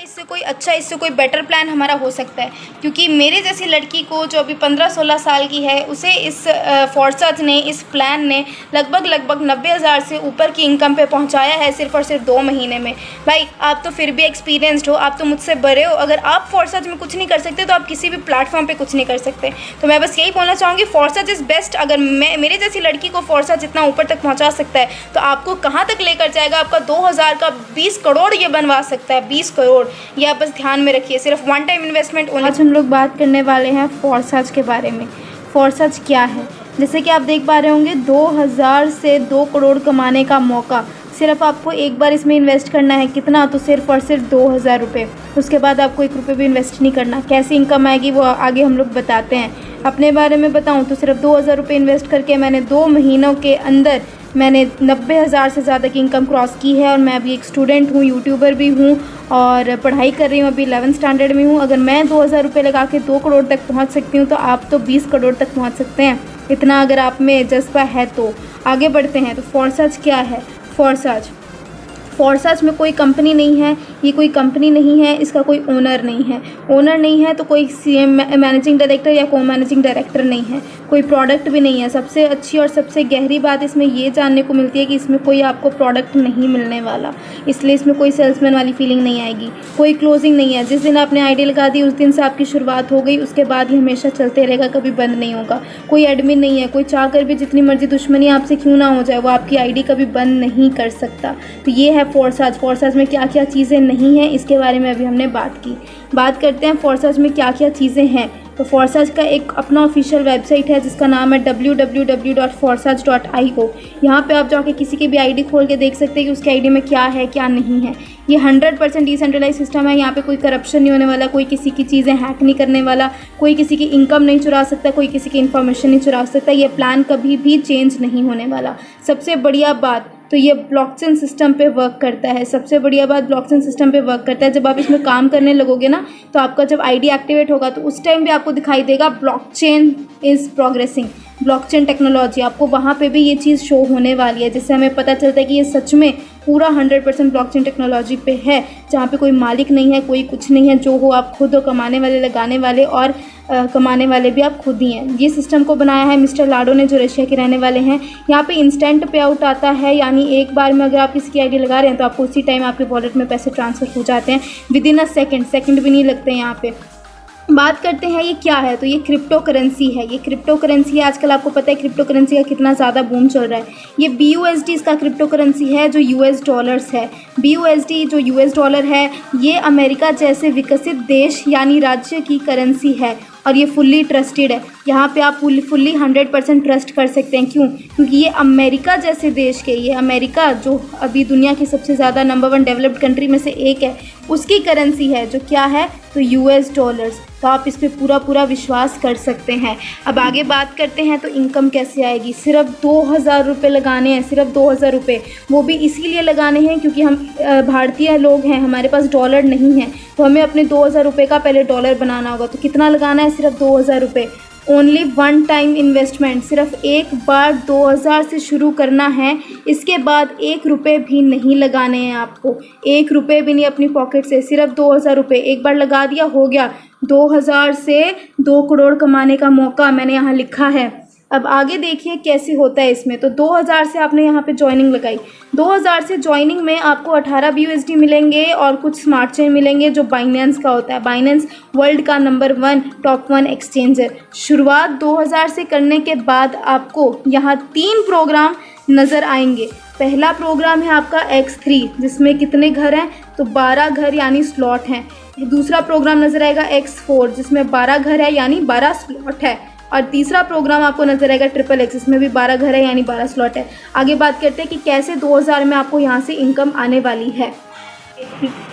इससे कोई अच्छा, इससे कोई बेटर प्लान हमारा हो सकता है, क्योंकि मेरे जैसी लड़की को जो अभी 15-16 साल की है, उसे इस फोर्सज ने, इस प्लान ने लगभग 90,000 से ऊपर की इनकम पे पहुंचाया है सिर्फ और सिर्फ 2 महीने में। भाई आप तो फिर भी एक्सपीरियंस्ड हो, आप तो मुझसे बड़े हो, अगर आप फोर्सज में कुछ नहीं कर सकते तो आप किसी भी प्लेटफॉर्म पे कुछ नहीं कर सकते। तो मैं बस यही बोलना चाहूँगी, फोर्सज इज़ बेस्ट। अगर मेरे जैसी लड़की को फोर्सज जितना ऊपर तक पहुँचा सकता है तो आपको कहाँ तक लेकर जाएगा, आपका 2000 का 20 करोड़ ये बनवा सकता है, 20 करोड़। ये आप बस ध्यान में रखिए, सिर्फ वन टाइम इन्वेस्टमेंट। आज हम लोग बात करने वाले हैं फोर्सज के बारे में। फोर्सज क्या है? जैसे कि आप देख पा रहे होंगे, 2000 से 2 करोड़ कमाने का मौका। सिर्फ आपको एक बार इसमें इन्वेस्ट करना है, कितना? तो सिर्फ और सिर्फ 2000 रुपये। उसके बाद आपको 1 रुपये भी इन्वेस्ट नहीं करना। कैसी इनकम आएगी वो आगे हम लोग बताते हैं। अपने बारे में बताऊं तो सिर्फ 2000 रुपये इन्वेस्ट करके मैंने 2 महीनों के अंदर मैंने 90,000 से ज़्यादा की इनकम क्रॉस की है। और मैं अभी एक स्टूडेंट हूँ, यूट्यूबर भी हूँ और पढ़ाई कर रही हूँ, अभी 11th स्टैंडर्ड में हूँ। अगर मैं 2000 रुपये लगा के 2 करोड़ तक पहुँच सकती हूँ तो आप तो 20 करोड़ तक पहुँच सकते हैं। इतना अगर आप में जज्बा है तो आगे बढ़ते हैं। तो फोर्सज क्या है? फोर्सज में कोई कंपनी नहीं है, ये कोई कंपनी नहीं है, इसका कोई ओनर नहीं है। ओनर नहीं है तो कोई सीएम, मैनेजिंग डायरेक्टर या को मैनेजिंग डायरेक्टर नहीं है, कोई प्रोडक्ट भी नहीं है। सबसे अच्छी और सबसे गहरी बात इसमें ये जानने को मिलती है कि इसमें कोई आपको प्रोडक्ट नहीं मिलने वाला, इसलिए इसमें कोई सेल्समैन वाली फीलिंग नहीं आएगी। कोई क्लोजिंग नहीं है, जिस दिन आपने आईडी लगा दी उस दिन से आपकी शुरुआत हो गई, उसके बाद ये हमेशा चलते रहेगा, कभी बंद नहीं होगा। कोई एडमिन नहीं है, कोई चाह कर भी जितनी मर्जी दुश्मनी आपसे क्यों ना हो जाए, वो आपकी आईडी कभी बंद नहीं कर सकता। तो ये है फोर्सज में क्या क्या चीज़ें नहीं हैं इसके बारे में अभी हमने बात की। बात करते हैं फोर्सज में क्या क्या चीज़ें हैं। तो फोर्सज का एक अपना ऑफिशियल वेबसाइट है जिसका नाम है www.forsage.io। यहाँ पे आप जाके किसी की भी आईडी खोल के देख सकते हैं कि उसकी आईडी में क्या है क्या नहीं है। ये 100% डिसेंट्रलाइज सिस्टम है। यहाँ पे कोई करप्शन नहीं होने वाला, कोई किसी की चीज़ें हैक नहीं करने वाला, कोई किसी की इनकम नहीं चुरा सकता, कोई किसी की इन्फॉर्मेशन नहीं चुरा सकता। ये प्लान कभी भी चेंज नहीं होने वाला। सबसे बढ़िया बात तो ये ब्लॉकचेन सिस्टम पे वर्क करता है। सबसे बढ़िया बात ब्लॉकचेन सिस्टम पे वर्क करता है। जब आप इसमें काम करने लगोगे ना तो आपका जब आईडी एक्टिवेट होगा तो उस टाइम भी आपको दिखाई देगा blockchain is progressing, blockchain technology. आपको वहाँ पे भी ये चीज़ शो होने वाली है, जिससे हमें पता चलता है कि ये सच में पूरा 100% ब्लॉकचेन टेक्नोलॉजी पे है, जहाँ पे कोई मालिक नहीं है, कोई कुछ नहीं है। जो हो आप खुद हो, कमाने वाले, लगाने वाले और कमाने वाले भी आप खुद ही हैं। ये सिस्टम को बनाया है मिस्टर लाडो ने, जो रशिया के रहने वाले हैं। यहाँ पे इंस्टेंट पे आउट आता है, यानी एक बार में अगर आप किसी की आईडी लगा रहे हैं तो आपको उसी टाइम आपके वॉलेट में पैसे ट्रांसफ़र हो जाते हैं, विदिन अ सेकंड भी नहीं लगते हैं यहाँ पे। बात करते हैं ये क्या है। तो ये क्रिप्टो करेंसी है। ये क्रिप्टो करेंसी है। आजकल आपको पता है क्रिप्टो करेंसी का कितना ज़्यादा बूम चल रहा है। ये BUSD इसका क्रिप्टो करेंसी है, जो US डॉलर्स है। BUSD जो US डॉलर है, ये अमेरिका जैसे विकसित देश यानी राज्य की करेंसी है और ये फुल्ली ट्रस्टेड है। यहाँ पे आप फुल्ली 100% ट्रस्ट कर सकते हैं। क्यों? क्योंकि ये अमेरिका जैसे देश के, ये अमेरिका जो अभी दुनिया की सबसे ज़्यादा नंबर 1 डेवलप्ड कंट्री में से एक है, उसकी करेंसी है। जो क्या है? तो US डॉलर्स। तो आप इस पे पूरा विश्वास कर सकते हैं। अब आगे बात करते हैं तो इनकम कैसे आएगी। सिर्फ 2000 रुपये लगाने हैं, सिर्फ 2000 रुपये। वो भी इसीलिए लगाने हैं क्योंकि हम भारतीय लोग हैं, हमारे पास डॉलर नहीं है, तो हमें अपने 2000 रुपये का पहले डॉलर बनाना होगा। तो कितना लगाना है? सिर्फ 2000 रुपये। Only one time investment. सिर्फ एक बार 2000 से शुरू करना है। इसके बाद 1 रुपये भी नहीं लगाने हैं आपको, 1 रुपये भी नहीं अपनी पॉकेट से, सिर्फ 2000 रुपये। एक बार लगा दिया, हो गया। 2000 से 2 करोड़ कमाने का मौका मैंने यहाँ लिखा है। अब आगे देखिए कैसे होता है इसमें। तो 2000 से आपने यहाँ पे ज्वाइनिंग लगाई। 2000 से ज्वाइनिंग में आपको 18 BUSD मिलेंगे और कुछ स्मार्ट चेन मिलेंगे जो बाइनेंस का होता है। बाइनेंस वर्ल्ड का नंबर 1 टॉप 1 एक्सचेंज है। शुरुआत 2000 से करने के बाद आपको यहाँ 3 प्रोग्राम नज़र आएंगे। पहला प्रोग्राम है आपका X3, जिसमें कितने घर हैं? तो 12 घर यानी स्लॉट हैं। दूसरा प्रोग्राम नज़र आएगा X4, जिसमें 12 घर है यानी 12 स्लॉट है। और तीसरा प्रोग्राम आपको नजर आएगा XXX, इसमें भी 12 घर है यानी 12 स्लॉट है। आगे बात करते हैं कि कैसे 2000 में आपको यहाँ से इनकम आने वाली है।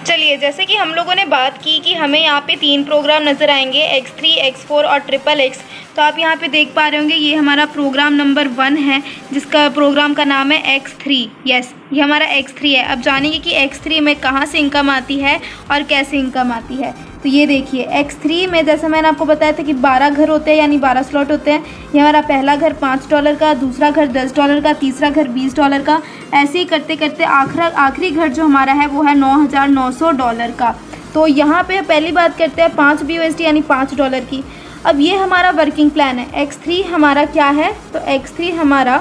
चलिए, जैसे कि हम लोगों ने बात की कि हमें यहाँ पे 3 प्रोग्राम नज़र आएंगे, X3, X4 और XXX। तो आप यहाँ पे देख पा रहे होंगे ये हमारा प्रोग्राम नंबर 1 है, जिसका प्रोग्राम का नाम है X3। यस, ये हमारा X3 है। अब जानेंगे कि X3 में कहाँ से इनकम आती है और कैसे इनकम आती है। तो ये देखिए X3 में जैसा मैंने आपको बताया था कि 12 घर होते हैं यानी 12 स्लॉट होते हैं। ये हमारा पहला घर $5 का, दूसरा घर $10 का, तीसरा घर $20 का, ऐसे ही करते करते आखिरी घर जो हमारा है वो है $9,900 का। तो यहाँ पे पहली बात करते हैं 5 BUSD यानी $5 की। अब ये हमारा वर्किंग प्लान है। X3 हमारा क्या है, तो X3 हमारा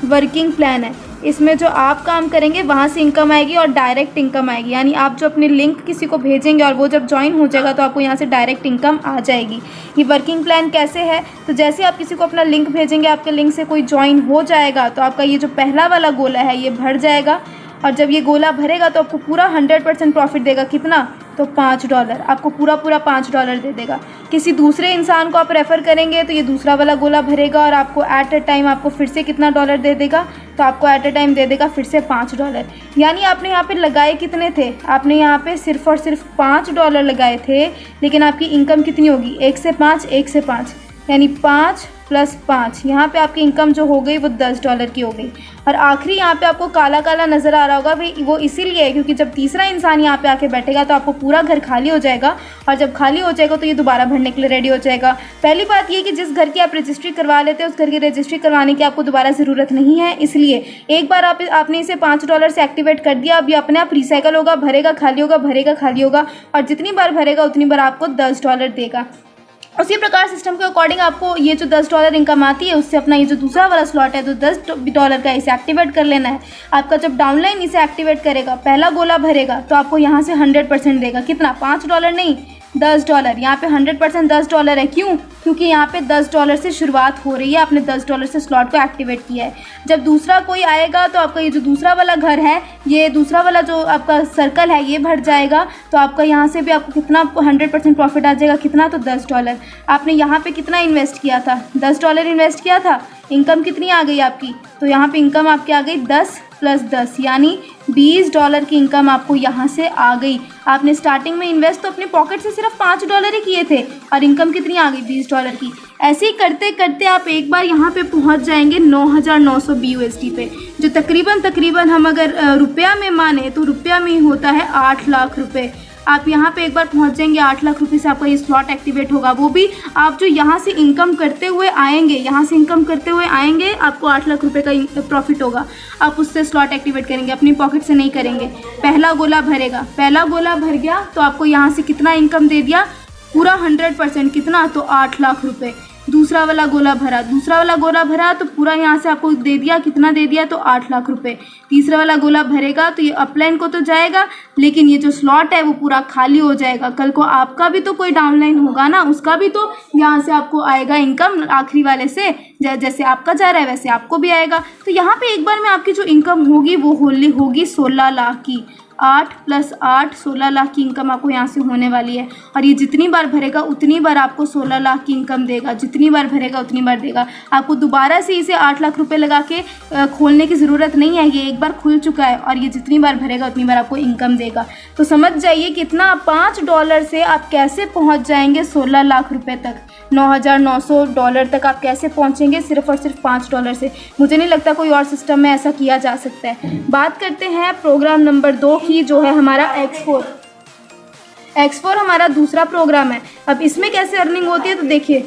वर्किंग प्लान है। इसमें जो आप काम करेंगे वहाँ से इनकम आएगी और डायरेक्ट इनकम आएगी, यानी आप जो अपने लिंक किसी को भेजेंगे और वो जब ज्वाइन हो जाएगा तो आपको यहाँ से डायरेक्ट इनकम आ जाएगी। ये वर्किंग प्लान कैसे है, तो जैसे आप किसी को अपना लिंक भेजेंगे, आपके लिंक से कोई ज्वाइन हो जाएगा तो आपका ये जो पहला वाला गोला है ये भर जाएगा, और जब ये गोला भरेगा तो आपको पूरा 100% प्रॉफिट देगा। कितना, तो $5 आपको पूरा $5 दे देगा। किसी दूसरे इंसान को आप रेफ़र करेंगे तो ये दूसरा वाला गोला भरेगा और आपको एट अ टाइम आपको फिर से कितना डॉलर दे देगा, तो आपको एट अ टाइम दे देगा फिर से $5। यानी आपने यहाँ पे लगाए कितने थे, आपने यहाँ पे सिर्फ और सिर्फ $5 लगाए थे, लेकिन आपकी इनकम कितनी होगी, 1 से 5 यानी 5 + 5, यहाँ पे आपकी इनकम जो हो गई वो $10 की हो गई। और आखिरी यहाँ पे आपको काला काला नज़र आ रहा होगा भाई, वो इसीलिए है क्योंकि जब तीसरा इंसान यहाँ पे आके बैठेगा तो आपको पूरा घर खाली हो जाएगा, और जब खाली हो जाएगा तो ये दोबारा भरने के लिए रेडी हो जाएगा। पहली बात ये कि जिस घर की आप रजिस्ट्री करवा लेते हैं उस घर की रजिस्ट्री करवाने की आपको दोबारा ज़रूरत नहीं है, इसलिए एक बार आपने इसे $5 से एक्टिवेट कर दिया, अब ये अपने आप रिसाइकल होगा, भरेगा खाली होगा, भरेगा खाली होगा, और जितनी बार भरेगा उतनी बार आपको $10 देगा। उसी प्रकार सिस्टम के अकॉर्डिंग आपको ये जो $10 इनकम आती है उससे अपना ये जो दूसरा वाला स्लॉट है तो $10 का इसे एक्टिवेट कर लेना है। आपका जब डाउनलाइन इसे एक्टिवेट करेगा, पहला गोला भरेगा तो आपको यहाँ से 100% देगा। कितना, $5 नहीं, $10। यहाँ पे 100% $10 है। क्यों, क्योंकि यहाँ पे $10 से शुरुआत हो रही है, आपने $10 से स्लॉट को एक्टिवेट किया है। जब दूसरा कोई आएगा तो आपका ये जो दूसरा वाला घर है, ये दूसरा वाला जो आपका सर्कल है ये भर जाएगा, तो आपका यहाँ से भी आपको कितना 100% प्रॉफिट आ जाएगा। कितना, तो $10। आपने यहाँ पे कितना इन्वेस्ट किया था, $10 इन्वेस्ट किया था, इनकम कितनी आ गई आपकी, तो यहाँ पे इनकम आपकी आ गई 10 + 10 यानी $20 की इनकम आपको यहाँ से आ गई। आपने स्टार्टिंग में इन्वेस्ट तो अपने पॉकेट से सिर्फ $5 ही किए थे और इनकम कितनी आ गई, $20 की। ऐसे ही करते करते आप एक बार यहाँ पे पहुँच जाएंगे 9,900 BUSD पे, जो तकरीबन हम अगर रुपया में माने तो रुपया में होता है 8 लाख रुपये। आप यहाँ पे एक बार पहुँच जाएंगे, 8 लाख रुपये से आपका ये स्लॉट एक्टिवेट होगा। वो भी आप जो यहाँ से इनकम करते हुए आएंगे, आपको 8 लाख रुपये का प्रॉफिट होगा। आप उससे स्लॉट एक्टिवेट करेंगे, अपनी पॉकेट से नहीं करेंगे। पहला गोला भरेगा, पहला गोला भर गया तो आपको यहाँ से कितना इनकम दे दिया, पूरा 100%। कितना, तो 8 लाख रुपये। दूसरा वाला गोला भरा तो पूरा यहाँ से आपको दे दिया, कितना दे दिया, तो 8 लाख रुपए। तीसरा वाला गोला भरेगा तो ये अपलाइन को तो जाएगा, लेकिन ये जो स्लॉट है वो पूरा खाली हो जाएगा। कल को आपका भी तो कोई डाउनलाइन होगा ना, उसका भी तो यहाँ से आपको आएगा इनकम आखिरी वाले से, जैसे आपका जा रहा है वैसे आपको भी आएगा। तो यहाँ पे एक बार में आपकी जो इनकम होगी वो होगी 16 लाख की। 8 + 8 16 लाख की इनकम आपको यहाँ से होने वाली है। और ये जितनी बार भरेगा उतनी बार आपको 16 लाख की इनकम देगा, जितनी बार भरेगा उतनी बार देगा। आपको दोबारा से इसे 8 लाख रुपए लगा के खोलने की ज़रूरत नहीं है, ये एक बार खुल चुका है और ये जितनी बार भरेगा उतनी बार आपको इनकम देगा। तो समझ जाइए कितना, $5 से आप कैसे पहुँच जाएंगे 16 लाख रुपये तक, $9,900 तक आप कैसे पहुँचेंगे सिर्फ और सिर्फ $5 से। मुझे नहीं लगता कोई और सिस्टम में ऐसा किया जा सकता है। बात करते हैं प्रोग्राम नंबर 2 की, जो है हमारा X4 हमारा दूसरा प्रोग्राम है। अब इसमें कैसे अर्निंग होती है, तो देखिए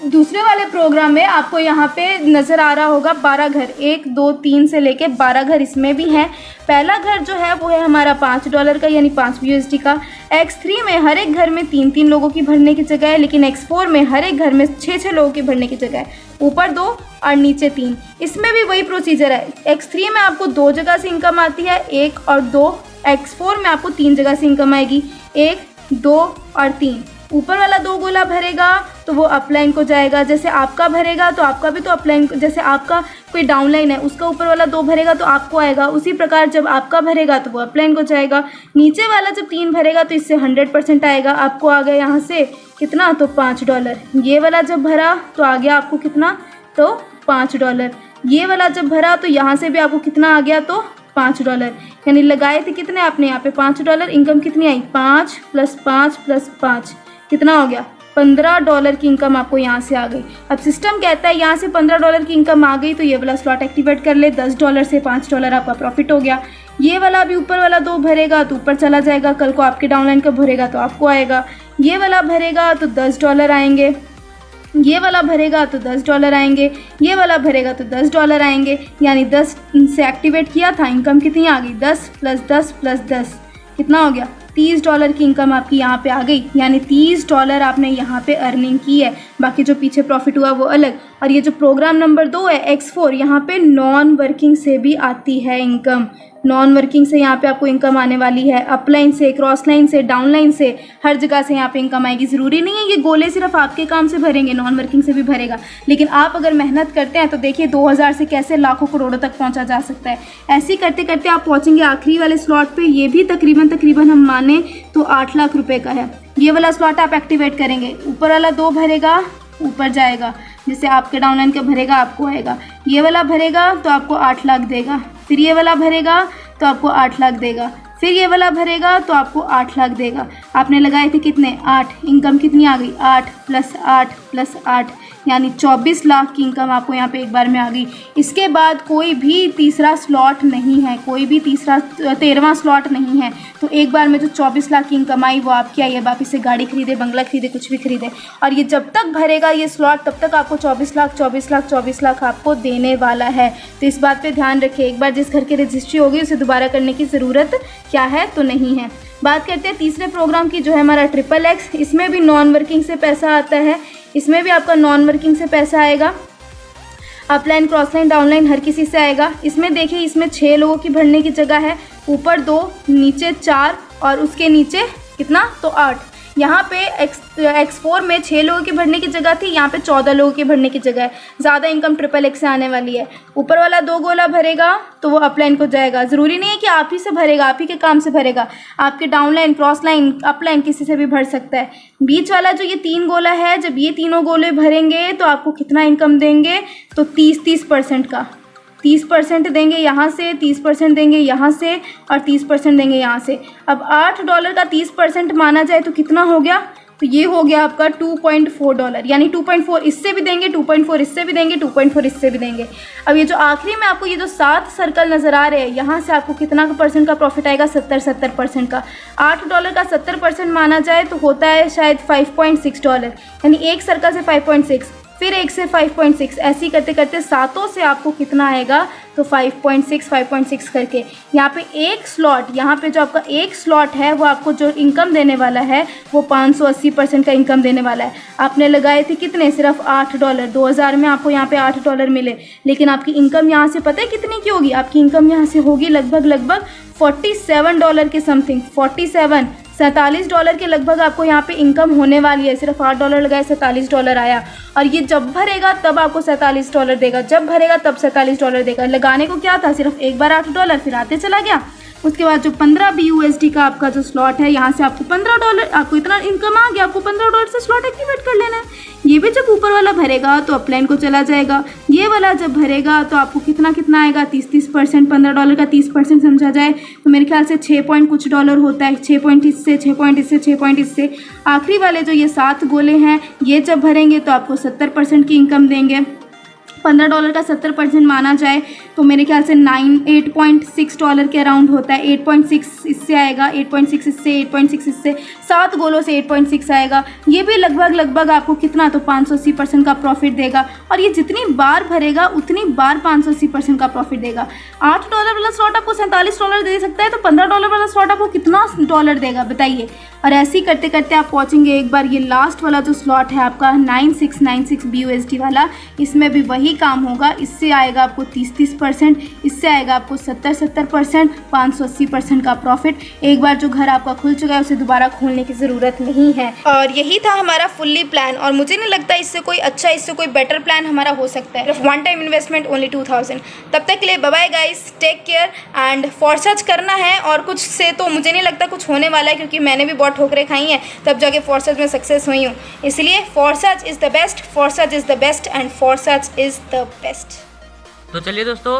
दूसरे वाले प्रोग्राम में आपको यहाँ पे नज़र आ रहा होगा 12 घर, 1 2 3 से लेके 12 घर इसमें भी हैं। पहला घर जो है वो है हमारा $5 का यानी 5 BUSD का। X3 में हर एक घर में 3-3 लोगों की भरने की जगह है, लेकिन X4 में हर एक घर में 6-6 लोगों की भरने की जगह है, ऊपर 2 और नीचे 3। इसमें भी वही प्रोसीजर है। X3 में आपको 2 जगह से इनकम आती है, 1 और 2। X4 में आपको 3 जगह से इनकम आएगी, 1 2 और 3। ऊपर वाला 2 गोला भरेगा तो वो अपलाइन को जाएगा, जैसे आपका भरेगा तो आपका भी तो अपलाइन, जैसे आपका कोई डाउनलाइन है उसका ऊपर वाला 2 भरेगा तो आपको आएगा, उसी प्रकार जब आपका भरेगा तो वो अपलाइन को जाएगा। नीचे वाला जब 3 भरेगा तो इससे 100% आएगा, आपको आ गया यहाँ से कितना, तो $5। ये वाला जब भरा तो आ गया आपको कितना, तो $5। ये वाला जब भरा तो यहाँ से भी आपको कितना आ गया, तो $5। यानी लगाए थे कितने आपने यहाँ पे $5, इनकम कितनी आई, 5 + 5 + 5 कितना हो गया, $15 की इनकम आपको यहाँ से आ गई। अब सिस्टम कहता है यहाँ से $15 की इनकम आ गई तो ये वाला स्लॉट एक्टिवेट कर ले, $10 से $5 आपका प्रॉफिट हो गया। ये वाला भी ऊपर वाला 2 भरेगा तो ऊपर चला जाएगा, कल को आपके डाउनलाइन का भरेगा तो आपको आएगा। ये वाला भरेगा तो $10 आएंगे, ये वाला भरेगा तो $10 आएंगे, ये वाला भरेगा तो $10 आएंगे। यानी 10 से एक्टिवेट किया था, इनकम कितनी आ गई, 10 + 10 + 10 कितना हो गया, $30 की इनकम आपकी यहाँ पे आ गई, यानी $30 आपने यहाँ पे अर्निंग की है। बाकी जो पीछे प्रॉफिट हुआ वो अलग। और ये जो प्रोग्राम नंबर 2 है X4, यहाँ पे नॉन वर्किंग से भी आती है इनकम। नॉन वर्किंग से यहाँ पे आपको इनकम आने वाली है, अपलाइन से, क्रॉस लाइन से, डाउन लाइन से, हर जगह से यहाँ पे इनकम आएगी। ज़रूरी नहीं है ये गोले सिर्फ आपके काम से भरेंगे, नॉन वर्किंग से भी भरेगा। लेकिन आप अगर मेहनत करते हैं तो देखिए 2000 से कैसे लाखों करोड़ों तक पहुँचा जा सकता है। ऐसे ही करते करते आप पहुँचेंगे आखिरी वाले स्लॉट पर। ये भी तकरीबन हम माने तो 8 लाख रुपये का है। ये वाला स्लॉट आप एक्टिवेट करेंगे, ऊपर वाला 2 भरेगा, ऊपर जाएगा, जैसे आपके डाउनलाइन का भरेगा आपको आएगा। ये वाला भरेगा तो आपको 8 लाख देगा, फिर ये वाला भरेगा तो आपको 8 लाख देगा, फिर ये वाला भरेगा तो आपको 8 लाख देगा। आपने लगाए थे कितने? 8। इनकम कितनी आ गई? 8 + 8 + 8, यानी 24 लाख की इनकम आपको यहाँ पे एक बार में आ गई। इसके बाद कोई भी तीसरा स्लॉट नहीं है, कोई भी 13वां स्लॉट नहीं है। तो एक बार में जो 24 लाख की इनकम आई वो आपकी आई है। आप इससे गाड़ी खरीदे, बंगला खरीदे, कुछ भी खरीदे, और ये जब तक भरेगा ये स्लॉट तब तक आपको 24 लाख आपको देने वाला है। तो इस बात पे ध्यान रखिए, एक बार जिस घर की रजिस्ट्री होगी उसे दोबारा करने की ज़रूरत क्या है तो नहीं है। बात करते हैं तीसरे प्रोग्राम की, जो है हमारा XXX। इसमें भी नॉन वर्किंग से पैसा आता है, इसमें भी आपका नॉन वर्किंग से पैसा आएगा। अपलाइन, क्रॉस लाइन, डाउनलाइन हर किसी से आएगा। इसमें देखिए, इसमें 6 लोगों की भरने की जगह है, ऊपर 2, नीचे 4 और उसके नीचे कितना तो 8। यहाँ पे X4 में 6 लोगों की भरने की जगह थी, यहाँ पे 14 लोगों की भरने की जगह है। ज़्यादा इनकम XXX से आने वाली है। ऊपर वाला 2 गोला भरेगा तो वो अपलाइन को जाएगा। ज़रूरी नहीं है कि आप ही से भरेगा, आप ही के काम से भरेगा, आपके डाउनलाइन, क्रॉस लाइन, अपलाइन किसी से भी भर सकता है। बीच वाला जो ये 3 गोला है, जब ये तीनों गोले भरेंगे तो आपको कितना इनकम देंगे तो 30% का 30% देंगे यहाँ से, 30% देंगे यहाँ से और 30% देंगे यहाँ से। अब $8 का 30% माना जाए तो कितना हो गया? तो ये हो गया आपका $2.4, यानी 2.4 इससे भी देंगे, 2.4 इससे भी देंगे, 2.4 इससे भी देंगे। अब ये जो आखिरी में आपको ये जो 7 सर्कल नज़र आ रहे हैं, यहाँ से आपको कितना % का प्रॉफिट आएगा? 70% का। $8 का 70% माना जाए तो होता है शायद $5.6, यानी एक सर्कल से 5.6, फिर एक से 5.6, ऐसे ही करते करते सातों से आपको कितना आएगा तो 5.6 करके। यहाँ पे एक स्लॉट, यहाँ पे जो आपका एक स्लॉट है वो आपको जो इनकम देने वाला है वो 580% का इनकम देने वाला है। आपने लगाए थे कितने? सिर्फ $8। 2000 में आपको यहाँ पे $8 मिले, लेकिन आपकी इनकम यहाँ से पता है कितनी की होगी? आपकी इनकम यहाँ से होगी लगभग $47 के समथिंग, 47 के लगभग आपको यहाँ पे इनकम होने वाली है। सिर्फ $8 लगाए, $47 आया। और ये जब भरेगा तब आपको $47 देगा, जब भरेगा तब $47 देगा। लगाने को क्या था? सिर्फ एक बार $8, फिर आते चला गया। उसके बाद जो 15 BUSD का आपका जो स्लॉट है, यहाँ से आपको $15, आपको इतना इनकम आ गया, आपको $15 से स्लॉट एक्टिवेट कर लेना है। ये भी जब ऊपर वाला भरेगा तो अपलाइन को चला जाएगा। ये वाला जब भरेगा तो आपको कितना आएगा? 30%। $15 का 30% समझा जाए तो मेरे ख्याल से 6 पॉइंट कुछ डॉलर होता है। 6 पॉइंट इससे, 6 पॉइंट इससे, 6 पॉइंट इससे। आखिरी वाले जो ये 7 गोले हैं, ये जब भरेंगे तो आपको 70% की इनकम देंगे। $15 का 70% माना जाए तो मेरे ख्याल से $8.6 के अराउंड होता है। 8.6 इससे आएगा, 8.6 इससे, 8.6 इससे, 7 गोलों से 8.6 आएगा। ये भी लगभग आपको कितना तो 580% का प्रॉफिट देगा। और ये जितनी बार भरेगा उतनी बार 580% का प्रॉफिट देगा। $8 वाला स्लॉट आपको $47 दे सकता है, तो $15 वाला स्लॉट आपको कितना डॉलर देगा बताइए। और ऐसे ही करते करते आप पहुँचेंगे एक बार ये लास्ट वाला जो स्लॉट है आपका 9696 BUSD वाला, इसमें भी वही काम होगा। इससे आएगा आपको 30%, इससे आएगा आपको 70%, 580% का प्रॉफिट। एक बार जो घर आपका खुल चुका है उसे दोबारा खोलने की ज़रूरत नहीं है। और यही था हमारा फुल्ली प्लान, और मुझे नहीं लगता इससे कोई अच्छा, इससे कोई बेटर प्लान हमारा हो सकता है। One time investment only 2000। तब तक के लिए bye bye guys, take care and for search करना है। और कुछ से तो मुझे नहीं लगता कुछ होने वाला है, क्योंकि मैंने भी बहुत ठोकरें खाई हैं तब जाके फॉर सर्च में सक्सेस हुई हूँ। इसलिए for search is the best, for search is the best and for search is the best. तो चलिए दोस्तों,